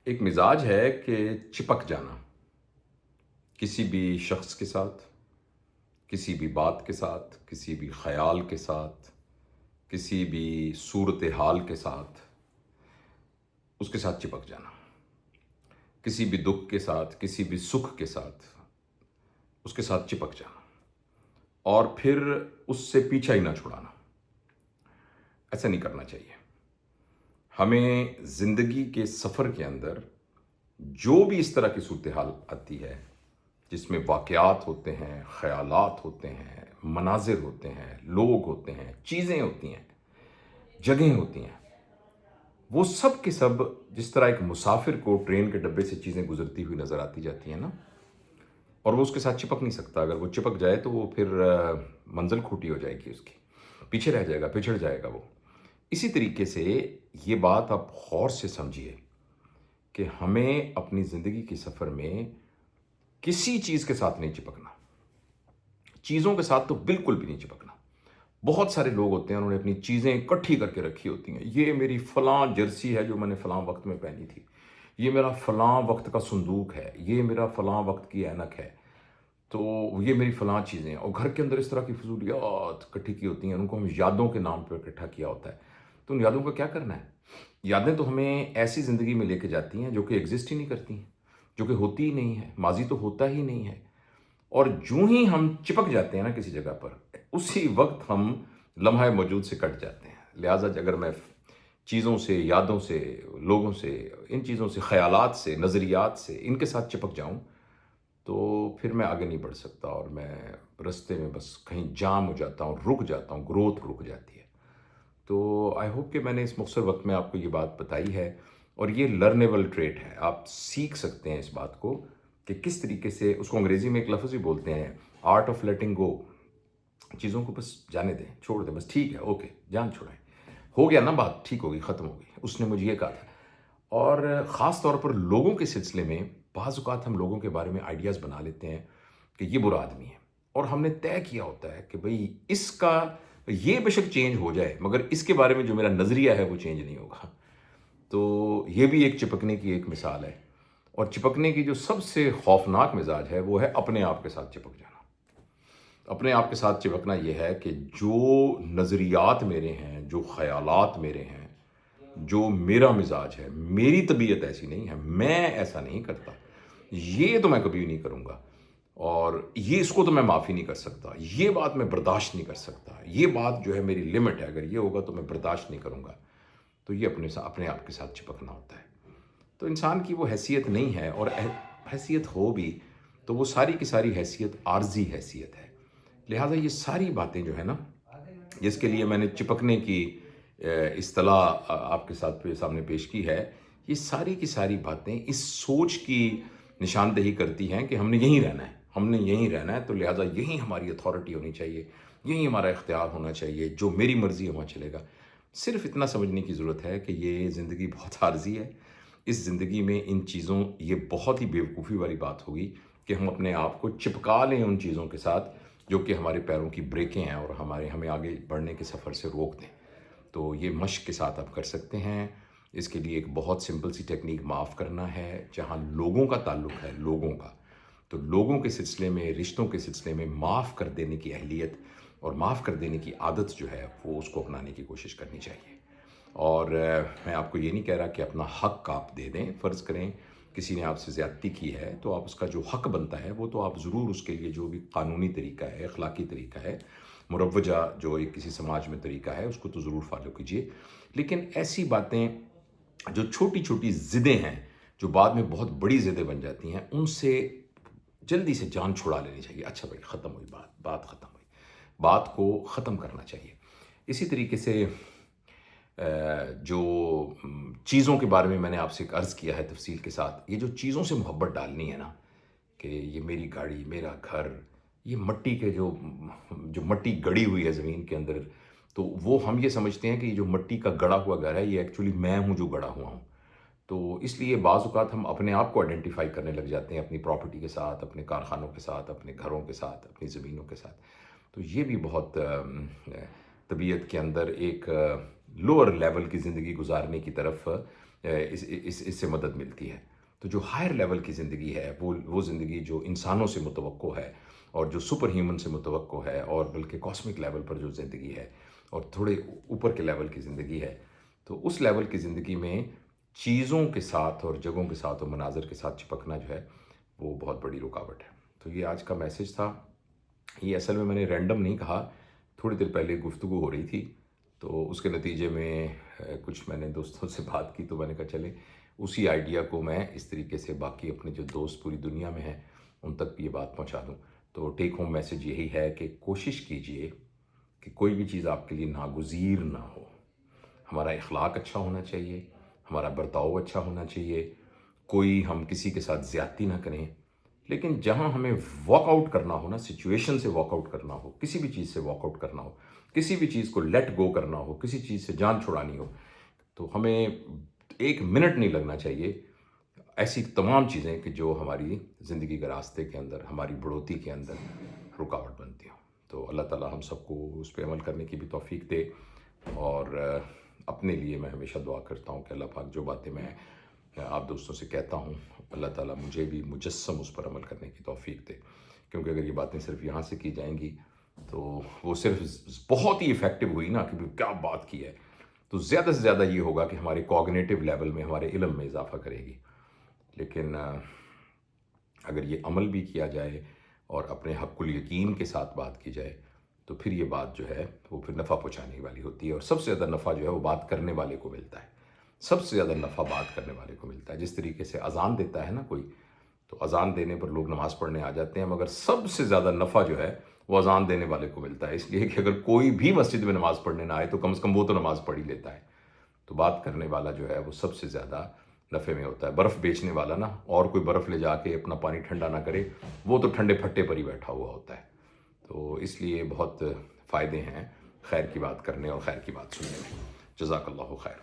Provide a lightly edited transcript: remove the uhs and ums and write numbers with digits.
ایک مزاج ہے کہ چپک جانا کسی بھی شخص کے ساتھ، کسی بھی بات کے ساتھ، کسی بھی خیال کے ساتھ، کسی بھی صورتحال کے ساتھ، اس کے ساتھ چپک جانا، کسی بھی دکھ کے ساتھ، کسی بھی سکھ کے ساتھ، اس کے ساتھ چپک جانا اور پھر اس سے پیچھا ہی نہ چھڑانا۔ ایسا نہیں کرنا چاہیے۔ ہمیں زندگی کے سفر کے اندر جو بھی اس طرح کی صورتحال آتی ہے، جس میں واقعات ہوتے ہیں، خیالات ہوتے ہیں، مناظر ہوتے ہیں، لوگ ہوتے ہیں، چیزیں ہوتی ہیں، جگہیں ہوتی ہیں، وہ سب کے سب جس طرح ایک مسافر کو ٹرین کے ڈبے سے چیزیں گزرتی ہوئی نظر آتی جاتی ہیں نا، اور وہ اس کے ساتھ چپک نہیں سکتا۔ اگر وہ چپک جائے تو وہ پھر منزل کھوٹی ہو جائے گی، اس کی پیچھے رہ جائے گا، پچھڑ جائے گا وہ۔ اسی طریقے سے یہ بات آپ غور سے سمجھیے کہ ہمیں اپنی زندگی کے سفر میں کسی چیز کے ساتھ نہیں چپکنا، چیزوں کے ساتھ تو بالکل بھی نہیں چپکنا۔ بہت سارے لوگ ہوتے ہیں، انہوں نے اپنی چیزیں اکٹھی کر کے رکھی ہوتی ہیں۔ یہ میری فلاں جرسی ہے جو میں نے فلاں وقت میں پہنی تھی، یہ میرا فلاں وقت کا صندوق ہے، یہ میرا فلاں وقت کی اینک ہے، تو یہ میری فلاں چیزیں ہیں۔ اور گھر کے اندر اس طرح کی فضولیات اکٹھی کی ہوتی ہیں، ان کو ہم یادوں کے نام پہ اکٹھا کیا ہوتا ہے۔ تو ان یادوں کا کیا کرنا ہے؟ یادیں تو ہمیں ایسی زندگی میں لے کے جاتی ہیں جو کہ ایگزسٹ ہی نہیں کرتی ہیں، جو کہ ہوتی ہی نہیں ہے، ماضی تو ہوتا ہی نہیں ہے۔ اور جو ہی ہم چپک جاتے ہیں نا کسی جگہ پر، اسی وقت ہم لمحہ موجود سے کٹ جاتے ہیں۔ لہٰذا اگر میں چیزوں سے، یادوں سے، لوگوں سے، ان چیزوں سے، خیالات سے، نظریات سے، ان کے ساتھ چپک جاؤں تو پھر میں آگے نہیں بڑھ سکتا، اور میں رستے میں بس کہیں جام ہو جاتا ہوں، رک جاتا ہوں، گروتھ رک جاتی ہے۔ تو آئی ہوپ کہ میں نے اس مختصر وقت میں آپ کو یہ بات بتائی ہے، اور یہ لرنیبل ٹریٹ ہے۔ آپ سیکھ سکتے ہیں اس بات کو کہ کس طریقے سے، اس کو انگریزی میں ایک لفظ بھی بولتے ہیں، آرٹ آف لیٹنگ گو۔ چیزوں کو بس جانے دیں، چھوڑ دیں، بس ٹھیک ہے، اوکے، جان چھوڑیں، ہو گیا نا، بات ٹھیک ہو گئی، ختم ہو گئی، اس نے مجھے یہ کہا تھا۔ اور خاص طور پر لوگوں کے سلسلے میں بعض اوقات ہم لوگوں کے بارے میں آئیڈیاز بنا لیتے ہیں کہ یہ برا آدمی ہے، اور ہم نے طے کیا ہوتا ہے کہ بھئی اس کا یہ بے شک چینج ہو جائے، مگر اس کے بارے میں جو میرا نظریہ ہے وہ چینج نہیں ہوگا۔ تو یہ بھی ایک چپکنے کی ایک مثال ہے، اور چپکنے کی جو سب سے خوفناک مزاج ہے وہ ہے اپنے آپ کے ساتھ چپک جانا۔ اپنے آپ کے ساتھ چپکنا یہ ہے کہ جو نظریات میرے ہیں، جو خیالات میرے ہیں، جو میرا مزاج ہے، میری طبیعت ایسی نہیں ہے، میں ایسا نہیں کرتا، یہ تو میں کبھی نہیں کروں گا، اور یہ اس کو تو میں معافی نہیں کر سکتا، یہ بات میں برداشت نہیں کر سکتا، یہ بات جو ہے میری لمٹ ہے، اگر یہ ہوگا تو میں برداشت نہیں کروں گا۔ تو یہ اپنے آپ کے ساتھ چپکنا ہوتا ہے۔ تو انسان کی وہ حیثیت نہیں ہے، اور حیثیت ہو بھی تو وہ ساری کی ساری حیثیت عارضی حیثیت ہے۔ لہٰذا یہ ساری باتیں جو ہے نا، جس کے لیے میں نے چپکنے کی اصطلاح آپ کے سامنے پیش کی ہے، یہ ساری کی ساری باتیں اس سوچ کی نشاندہی کرتی ہیں کہ ہم نے یہیں رہنا ہے، ہم نے یہیں رہنا ہے، تو لہٰذا یہیں ہماری اتھارٹی ہونی چاہیے، یہیں ہمارا اختیار ہونا چاہیے، جو میری مرضی ہے وہاں چلے گا۔ صرف اتنا سمجھنے کی ضرورت ہے کہ یہ زندگی بہت عارضی ہے۔ اس زندگی میں ان چیزوں، یہ بہت ہی بیوقوفی والی بات ہوگی کہ ہم اپنے آپ کو چپکا لیں ان چیزوں کے ساتھ جو کہ ہمارے پیروں کی بریکیں ہیں اور ہمیں آگے بڑھنے کے سفر سے روک دیں۔ تو یہ مشق کے ساتھ آپ کر سکتے ہیں۔ اس کے لیے ایک بہت سمپل سی ٹیکنیک معاف کرنا ہے۔ جہاں لوگوں کا تعلق ہے، لوگوں کا، تو لوگوں کے سلسلے میں، رشتوں کے سلسلے میں معاف کر دینے کی اہلیت اور معاف کر دینے کی عادت جو ہے وہ اس کو اپنانے کی کوشش کرنی چاہیے۔ اور میں آپ کو یہ نہیں کہہ رہا کہ اپنا حق آپ دے دیں۔ فرض کریں کسی نے آپ سے زیادتی کی ہے تو آپ اس کا جو حق بنتا ہے وہ تو آپ ضرور اس کے لیے جو بھی قانونی طریقہ ہے، اخلاقی طریقہ ہے، مروجہ جو ایک کسی سماج میں طریقہ ہے، اس کو تو ضرور فالو کیجیے۔ لیکن ایسی باتیں جو چھوٹی چھوٹی ضدیں ہیں، جو بعد میں بہت بڑی ضدیں بن جاتی ہیں، ان سے جلدی سے جان چھڑا لینی چاہیے۔ اچھا بھائی، ختم ہوئی بات ختم ہوئی، بات کو ختم کرنا چاہیے۔ اسی طریقے سے جو چیزوں کے بارے میں نے آپ سے عرض کیا ہے تفصیل کے ساتھ، یہ جو چیزوں سے محبت ڈالنی ہے نا، کہ یہ میری گاڑی، میرا گھر، یہ مٹی کے جو مٹی گڑی ہوئی ہے زمین کے اندر، تو وہ ہم یہ سمجھتے ہیں کہ یہ جو مٹی کا گڑا ہوا گھر ہے، یہ ایکچولی میں ہوں جو گڑا ہوا ہوں۔ تو اس لیے بعض اوقات ہم اپنے آپ کو آئیڈینٹیفائی کرنے لگ جاتے ہیں اپنی پراپرٹی کے ساتھ، اپنے کارخانوں کے ساتھ، اپنے گھروں کے ساتھ، اپنی زمینوں کے ساتھ۔ تو یہ بھی بہت طبیعت کے اندر ایک لوور لیول کی زندگی گزارنے کی طرف اس سے مدد ملتی ہے. تو جو ہائر لیول کی زندگی ہے وہ زندگی جو انسانوں سے متوقع ہے اور جو سپر ہیومن سے متوقع ہے اور بلکہ کاسمک لیول پر جو زندگی ہے اور تھوڑے اوپر کے لیول کی زندگی ہے، تو اس لیول کی زندگی میں چیزوں کے ساتھ اور جگہوں کے ساتھ اور مناظر کے ساتھ چپکنا جو ہے وہ بہت بڑی رکاوٹ ہے. تو یہ آج کا میسیج تھا. یہ اصل میں نے رینڈم نہیں کہا، تھوڑی دیر پہلے گفتگو ہو رہی تھی تو اس کے نتیجے میں کچھ میں نے دوستوں سے بات کی، تو میں نے کہا چلے اسی آئیڈیا کو میں اس طریقے سے باقی اپنے جو دوست پوری دنیا میں ہیں ان تک بھی یہ بات پہنچا دوں. تو ٹیک ہوم میسیج یہی ہے کہ کوشش کیجئے کہ کوئی بھی چیز آپ کے لیے ناگزیر نہ ہو. ہمارا اخلاق اچھا ہونا چاہیے، ہمارا برتاؤ اچھا ہونا چاہیے، ہم کسی کے ساتھ زیادتی نہ کریں. لیکن جہاں ہمیں واک آؤٹ کرنا ہو نا، سچویشن سے واک آؤٹ کرنا ہو، کسی بھی چیز سے واک آؤٹ کرنا ہو، کسی بھی چیز کو لیٹ گو کرنا ہو، کسی چیز سے جان چھڑانی ہو، تو ہمیں 1 منٹ نہیں لگنا چاہیے. ایسی تمام چیزیں کہ جو ہماری زندگی کے راستے کے اندر، ہماری بڑھوتی کے اندر رکاوٹ بنتی ہوں. تو اللہ تعالیٰ ہم سب کو اس پہ عمل کرنے کی بھی توفیق دے. اور اپنے لیے میں ہمیشہ دعا کرتا ہوں کہ اللہ پاک جو باتیں میں آپ دوستوں سے کہتا ہوں، اللہ تعالیٰ مجھے بھی مجسم اس پر عمل کرنے کی توفیق دے. کیونکہ اگر یہ باتیں صرف یہاں سے کی جائیں گی تو وہ صرف بہت ہی افیکٹو ہوئی نا کہ کیا بات کی ہے، تو زیادہ سے زیادہ یہ ہوگا کہ ہمارے کوگنیٹو لیول میں، ہمارے علم میں اضافہ کرے گی. لیکن اگر یہ عمل بھی کیا جائے اور اپنے حق الیقین کے ساتھ بات کی جائے تو پھر یہ بات جو ہے وہ پھر نفع پہنچانے والی ہوتی ہے. اور سب سے زیادہ نفع جو ہے وہ بات کرنے والے کو ملتا ہے. سب سے زیادہ نفع بات کرنے والے کو ملتا ہے. جس طریقے سے اذان دیتا ہے نا کوئی، تو اذان دینے پر لوگ نماز پڑھنے آ جاتے ہیں، مگر سب سے زیادہ نفع جو ہے وہ اذان دینے والے کو ملتا ہے. اس لیے کہ اگر کوئی بھی مسجد میں نماز پڑھنے نہ آئے تو کم از کم وہ تو نماز پڑھ ہی لیتا ہے. تو بات کرنے والا جو ہے وہ سب سے زیادہ نفع میں ہوتا ہے. برف بیچنے والا نا، اور کوئی برف لے جا کے اپنا پانی ٹھنڈا نہ کرے، وہ تو ٹھنڈے پھٹے پر ہی بیٹھا ہوا ہوتا ہے. تو اس لیے بہت فائدے ہیں خیر کی بات کرنے اور خیر کی بات سننے میں. جزاک اللہ خیر.